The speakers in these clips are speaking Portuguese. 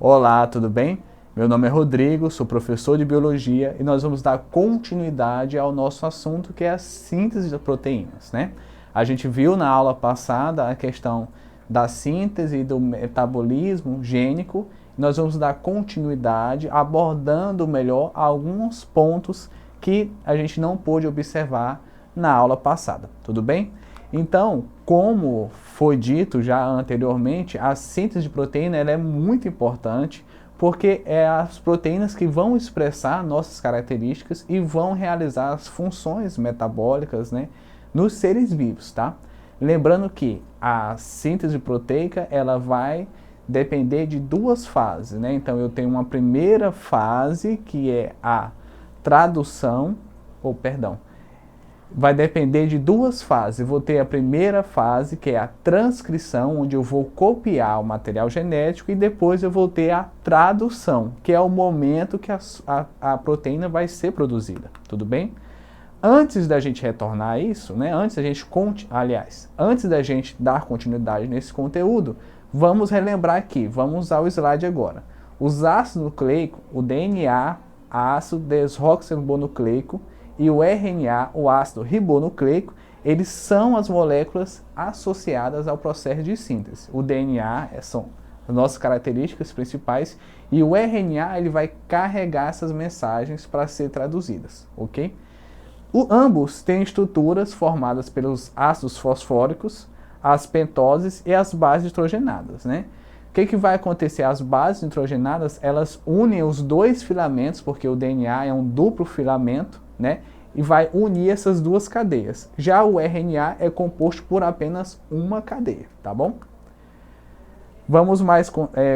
Olá, tudo bem? Meu nome é Rodrigo, sou professor de Biologia e nós vamos dar continuidade ao nosso assunto que é a síntese de proteínas, né? A gente viu na aula passada a questão da síntese e do metabolismo gênico. Nós vamos dar continuidade abordando melhor alguns pontos que a gente não pôde observar na aula passada, tudo bem? Então, como foi dito já anteriormente, a síntese de proteína ela é muito importante porque é as proteínas que vão expressar nossas características e vão realizar as funções metabólicas, né, nos seres vivos, tá? Lembrando que a síntese proteica ela vai depender de duas fases, né? Então eu tenho uma primeira fase que é a tradução, vai depender de duas fases. Eu vou ter a primeira fase, que é a transcrição, onde eu vou copiar o material genético, e depois eu vou ter a tradução, que é o momento que a proteína vai ser produzida. Tudo bem? Antes da gente retornar a isso, né, antes da gente dar continuidade nesse conteúdo, vamos relembrar aqui, vamos ao slide agora. Os ácidos nucleicos, o DNA, ácido desoxirribonucleico, e o RNA, o ácido ribonucleico, eles são as moléculas associadas ao processo de síntese. O DNA são as nossas características principais e o RNA ele vai carregar essas mensagens para ser traduzidas, ok? Ambos têm estruturas formadas pelos ácidos fosfóricos, as pentoses e as bases nitrogenadas, né? O que vai acontecer? As bases nitrogenadas, elas unem os dois filamentos, porque o DNA é um duplo filamento, né? E vai unir essas duas cadeias. Já o RNA é composto por apenas uma cadeia, tá bom? Vamos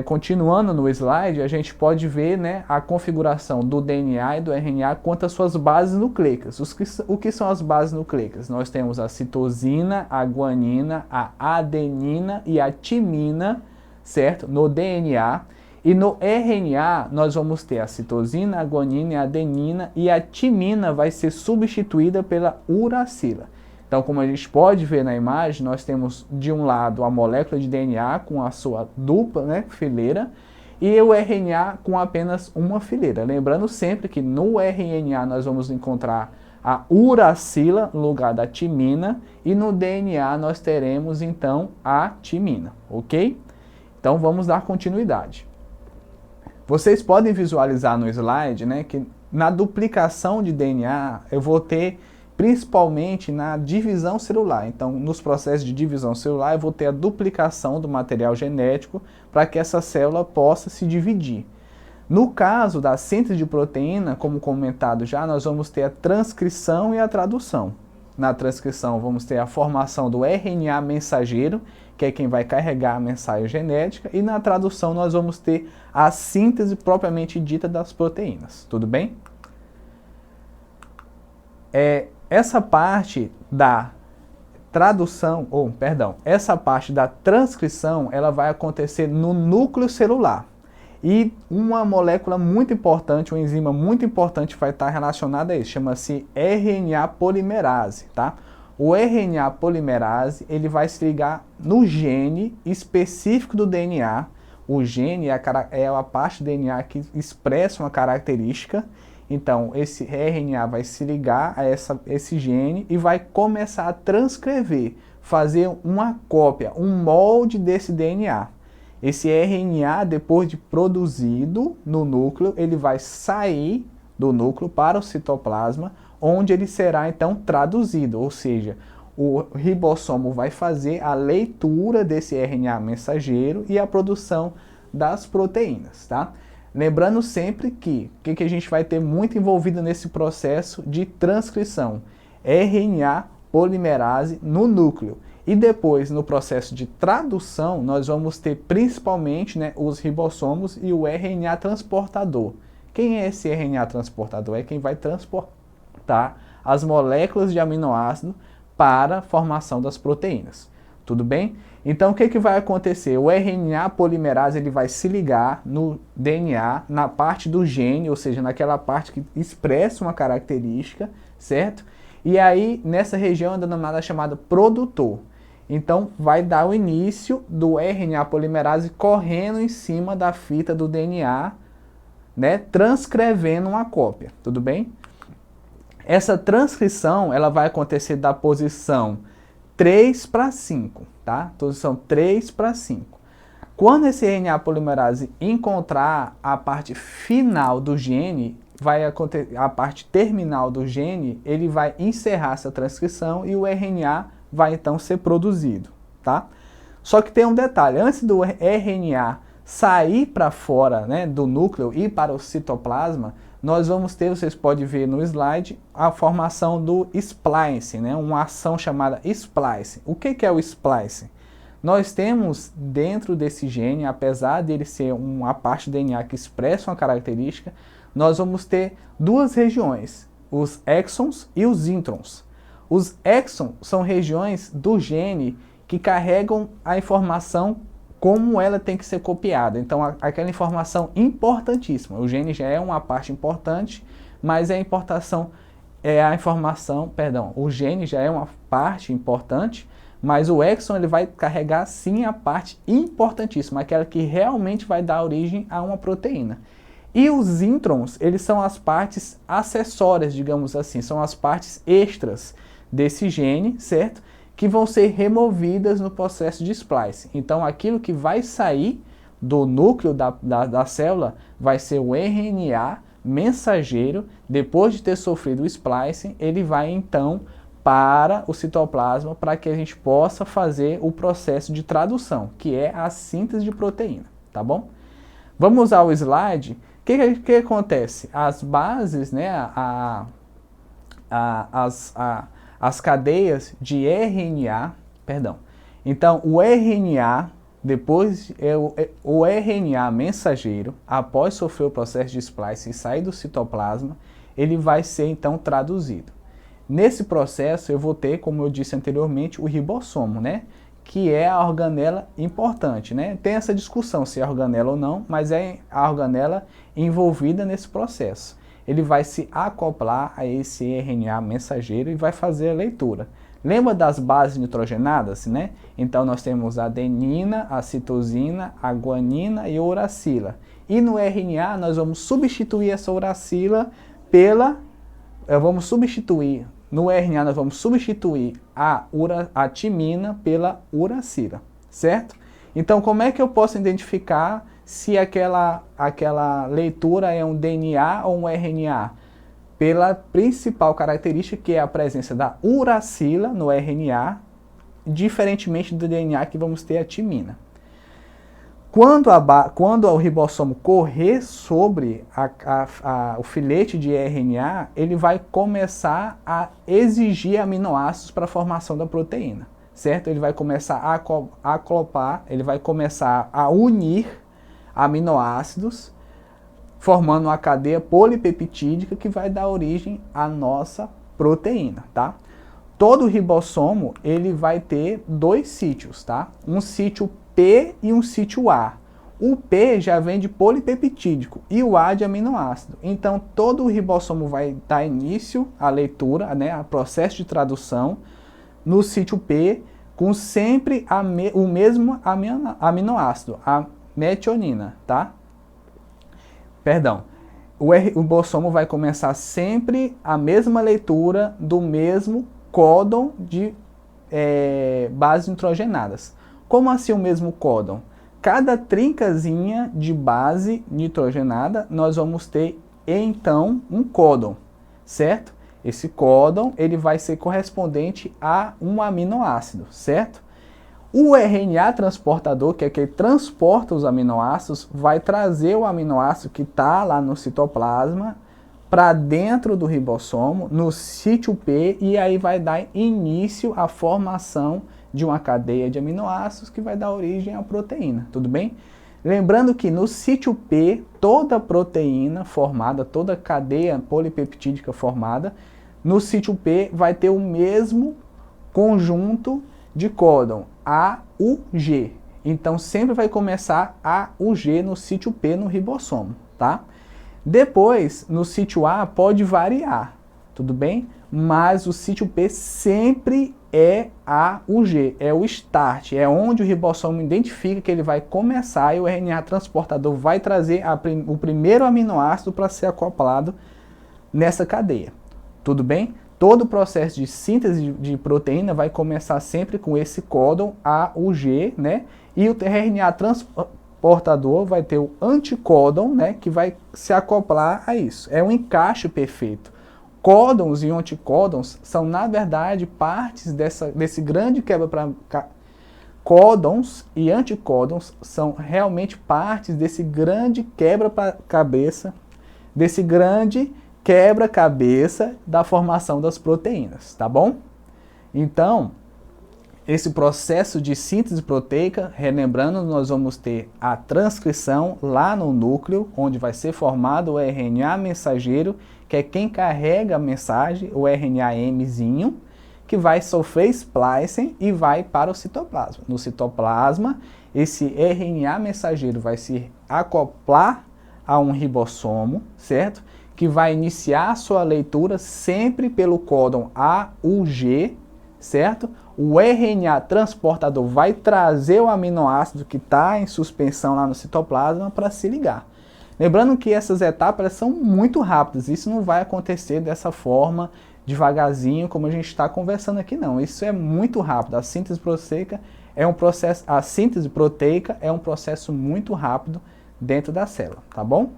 continuando no slide, a gente pode ver, né, a configuração do DNA e do RNA quanto às suas bases nucleicas. O que são as bases nucleicas? Nós temos a citosina, a guanina, a adenina e a timina, certo? No DNA. E no RNA nós vamos ter a citosina, a guanina e a adenina, e a timina vai ser substituída pela uracila. Então, como a gente pode ver na imagem, nós temos de um lado a molécula de DNA com a sua dupla, né, fileira, e o RNA com apenas uma fileira. Lembrando sempre que no RNA nós vamos encontrar a uracila no lugar da timina, e no DNA nós teremos então a timina, ok? Então vamos dar continuidade. Vocês podem visualizar no slide, né, que na duplicação de DNA eu vou ter principalmente na divisão celular. Então, nos processos de divisão celular eu vou ter a duplicação do material genético para que essa célula possa se dividir. No caso da síntese de proteína, como comentado já, nós vamos ter a transcrição e a tradução. Na transcrição vamos ter a formação do RNA mensageiro, que é quem vai carregar a mensagem genética, e na tradução nós vamos ter a síntese propriamente dita das proteínas. Tudo bem? Essa parte da transcrição, ela vai acontecer no núcleo celular. E uma molécula muito importante, uma enzima muito importante vai estar relacionada a isso, chama-se RNA polimerase, tá? O RNA polimerase, ele vai se ligar no gene específico do DNA. O gene é a parte do DNA que expressa uma característica. Então, esse RNA vai se ligar a esse gene e vai começar a transcrever, fazer uma cópia, um molde desse DNA. Esse RNA, depois de produzido no núcleo, ele vai sair do núcleo para o citoplasma, onde ele será então traduzido, ou seja, o ribossomo vai fazer a leitura desse RNA mensageiro e a produção das proteínas, tá? Lembrando sempre que o que a gente vai ter muito envolvido nesse processo de transcrição? RNA polimerase no núcleo. E depois, no processo de tradução, nós vamos ter principalmente, né, os ribossomos e o RNA transportador. Quem é esse RNA transportador? É quem vai transportar as moléculas de aminoácido para a formação das proteínas. Tudo bem? Então, o que vai acontecer? O RNA polimerase ele vai se ligar no DNA, na parte do gene, ou seja, naquela parte que expressa uma característica, certo? E aí, nessa região é denominada chamada produtor. Então, vai dar o início do RNA polimerase correndo em cima da fita do DNA, né, transcrevendo uma cópia, tudo bem? Essa transcrição, ela vai acontecer da posição 3 para 5, tá? Posição 3 para 5. Quando esse RNA polimerase encontrar a parte final do gene, vai acontecer a parte terminal do gene, ele vai encerrar essa transcrição e o RNA vai então ser produzido, tá? Só que tem um detalhe, antes do RNA sair para fora, né, do núcleo e para o citoplasma, nós vamos ter, vocês podem ver no slide, a formação do splice, né, uma ação chamada splice. O que é o splice? Nós temos dentro desse gene, apesar dele ser uma parte do DNA que expressa uma característica, nós vamos ter duas regiões, os exons e os introns. Os exons são regiões do gene que carregam a informação como ela tem que ser copiada. Então, aquela informação importantíssima. O gene já é uma parte importante, mas o gene já é uma parte importante, mas o exon ele vai carregar sim a parte importantíssima, aquela que realmente vai dar origem a uma proteína. E os introns, eles são as partes acessórias, digamos assim, são as partes extras desse gene, certo? Que vão ser removidas no processo de splice. Então, aquilo que vai sair do núcleo da célula vai ser o RNA mensageiro. Depois de ter sofrido o splicing, ele vai então para o citoplasma para que a gente possa fazer o processo de tradução, que é a síntese de proteína, tá bom? Vamos usar o slide. O que acontece? As bases, né, as cadeias de RNA, então o RNA, depois o RNA mensageiro, após sofrer o processo de splice e sair do citoplasma, ele vai ser então traduzido. Nesse processo eu vou ter, como eu disse anteriormente, o ribossomo, né? Que é a organela importante, né? Tem essa discussão se é organela ou não, mas é a organela envolvida nesse processo. Ele vai se acoplar a esse RNA mensageiro e vai fazer a leitura. Lembra das bases nitrogenadas, né? Então nós temos a adenina, a citosina, a guanina e a uracila. E no RNA nós vamos substituir essa uracila no RNA nós vamos substituir a timina pela uracila, certo? Então, como é que eu posso identificar se aquela leitura é um DNA ou um RNA? Pela principal característica, que é a presença da uracila no RNA, diferentemente do DNA que vamos ter a timina. Quando o ribossomo correr sobre o filete de RNA, ele vai começar a exigir aminoácidos para a formação da proteína, certo? Ele vai começar a acoplar, ele vai começar a unir aminoácidos, formando uma cadeia polipeptídica que vai dar origem à nossa proteína, tá? Todo ribossomo, ele vai ter dois sítios, tá? Um sítio P e um sítio A. O P já vem de polipeptídico e o A de aminoácido. Então, todo o ribossomo vai dar início à leitura, né, ao processo de tradução no sítio P, com sempre o mesmo aminoácido, a metionina, tá? O ribossomo vai começar sempre a mesma leitura do mesmo códon de bases nitrogenadas. Como assim o mesmo códon? Cada trincazinha de base nitrogenada, nós vamos ter então um códon, certo? Esse códon, ele vai ser correspondente a um aminoácido, certo? O RNA transportador, que é que transporta os aminoácidos, vai trazer o aminoácido que está lá no citoplasma para dentro do ribossomo, no sítio P, e aí vai dar início à formação de uma cadeia de aminoácidos que vai dar origem à proteína, tudo bem? Lembrando que no sítio P, toda proteína formada, toda cadeia polipeptídica formada, no sítio P vai ter o mesmo conjunto de códon, AUG. Então sempre vai começar AUG no sítio P no ribossomo, tá? Depois, no sítio A pode variar, tudo bem? mas o sítio P sempre é o G, é o start, é onde o ribossomo identifica que ele vai começar e o RNA transportador vai trazer o primeiro aminoácido para ser acoplado nessa cadeia. Tudo bem? Todo o processo de síntese de proteína vai começar sempre com esse códon AUG, né? E o RNA transportador vai ter o anticódon, né? Que vai se acoplar a isso. É um encaixe perfeito. Códons e anticódons são, na verdade, partes desse grande códons e anticódons são realmente partes desse grande quebra-cabeça, desse grande quebra-cabeça da formação das proteínas, tá bom? Então, esse processo de síntese proteica, relembrando, nós vamos ter a transcrição lá no núcleo, onde vai ser formado o RNA mensageiro, que é quem carrega a mensagem, o RNA-Mzinho, que vai sofrer splicing e vai para o citoplasma. No citoplasma, esse RNA mensageiro vai se acoplar a um ribossomo, certo? Que vai iniciar a sua leitura sempre pelo códon AUG, certo? O RNA transportador vai trazer o aminoácido que está em suspensão lá no citoplasma para se ligar. Lembrando que essas etapas são muito rápidas, isso não vai acontecer dessa forma, devagarzinho, como a gente está conversando aqui, não. Isso é muito rápido. A síntese proteica é um processo muito rápido dentro da célula, tá bom?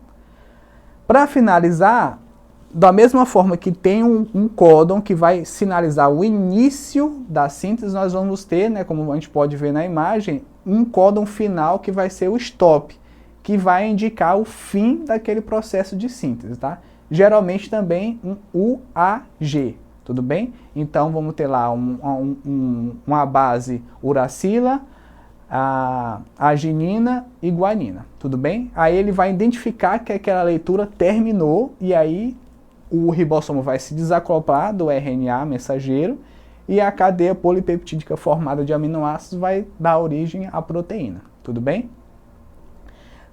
Para finalizar, da mesma forma que tem um códon que vai sinalizar o início da síntese, nós vamos ter, né, como a gente pode ver na imagem, um códon final que vai ser o stop, que vai indicar o fim daquele processo de síntese, tá? Geralmente também um UAG, tudo bem? Então vamos ter lá uma base uracila, a arginina e guanina, tudo bem? Aí ele vai identificar que aquela leitura terminou e aí o ribossomo vai se desacoplar do RNA mensageiro e a cadeia polipeptídica formada de aminoácidos vai dar origem à proteína, tudo bem?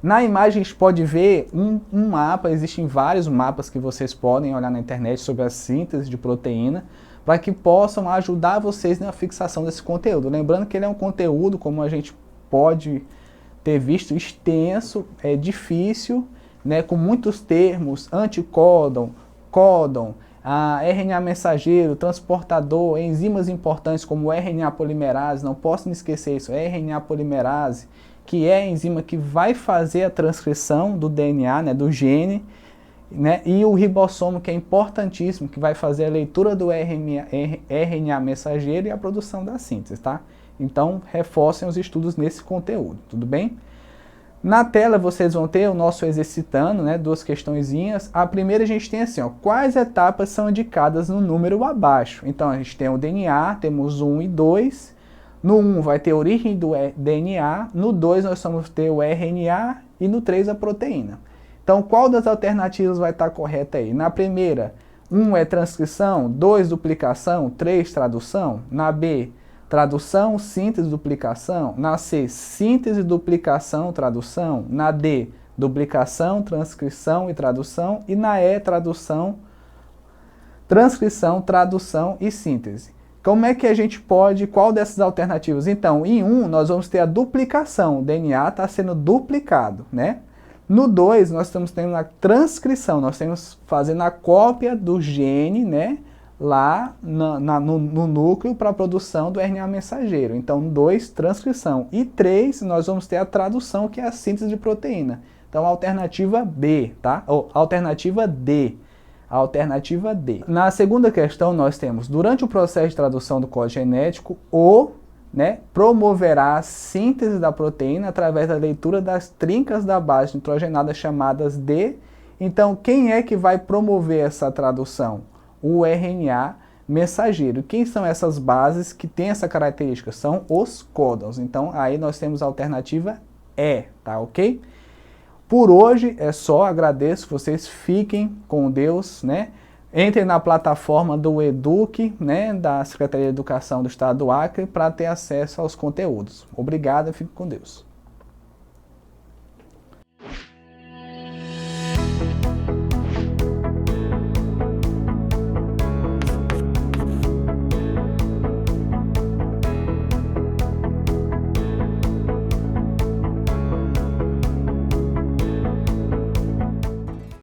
Na imagem a gente pode ver um mapa, existem vários mapas que vocês podem olhar na internet sobre a síntese de proteína, para que possam ajudar vocês na fixação desse conteúdo. Lembrando que ele é um conteúdo, como a gente pode ter visto, extenso, é difícil, né, com muitos termos, anticódon, códon, RNA mensageiro, transportador, enzimas importantes como o RNA polimerase, não posso me esquecer isso, RNA polimerase, que é a enzima que vai fazer a transcrição do DNA, né, do gene, né, e o ribossomo, que é importantíssimo, que vai fazer a leitura do RNA mensageiro e a produção da síntese, tá? Então, reforcem os estudos nesse conteúdo, tudo bem? Na tela vocês vão ter o nosso exercitando, né, duas questõezinhas. A primeira a gente tem assim, ó, quais etapas são indicadas no número abaixo? Então, a gente tem o DNA, temos 1 e 2. No 1 vai ter a origem do DNA, no 2 nós vamos ter o RNA e no 3 a proteína. Então, qual das alternativas vai estar correta aí? Na primeira, 1 é transcrição, 2 duplicação, 3 tradução. Na B, tradução, síntese, duplicação. Na C, síntese, duplicação, tradução. Na D, duplicação, transcrição e tradução. E na E, tradução, transcrição, tradução e síntese. Como é que a gente pode, qual dessas alternativas? Então, em 1, nós vamos ter a duplicação, o DNA está sendo duplicado, né? No 2, nós estamos tendo a transcrição, nós estamos fazendo a cópia do gene, né, lá no núcleo para a produção do RNA mensageiro. Então, 2, transcrição. E 3, nós vamos ter a tradução, que é a síntese de proteína. Então, alternativa B, tá? Ou alternativa D. Alternativa D. Na segunda questão, nós temos, durante o processo de tradução do código genético, promoverá a síntese da proteína através da leitura das trincas da base nitrogenada chamadas D. Então, quem é que vai promover essa tradução? O RNA mensageiro. Quem são essas bases que têm essa característica? São os códons. Então, aí nós temos a alternativa E, tá ok? Por hoje é só, agradeço, vocês fiquem com Deus, né? Entrem na plataforma do EDUC, né, da Secretaria de Educação do Estado do Acre, para ter acesso aos conteúdos. Obrigado e fique com Deus.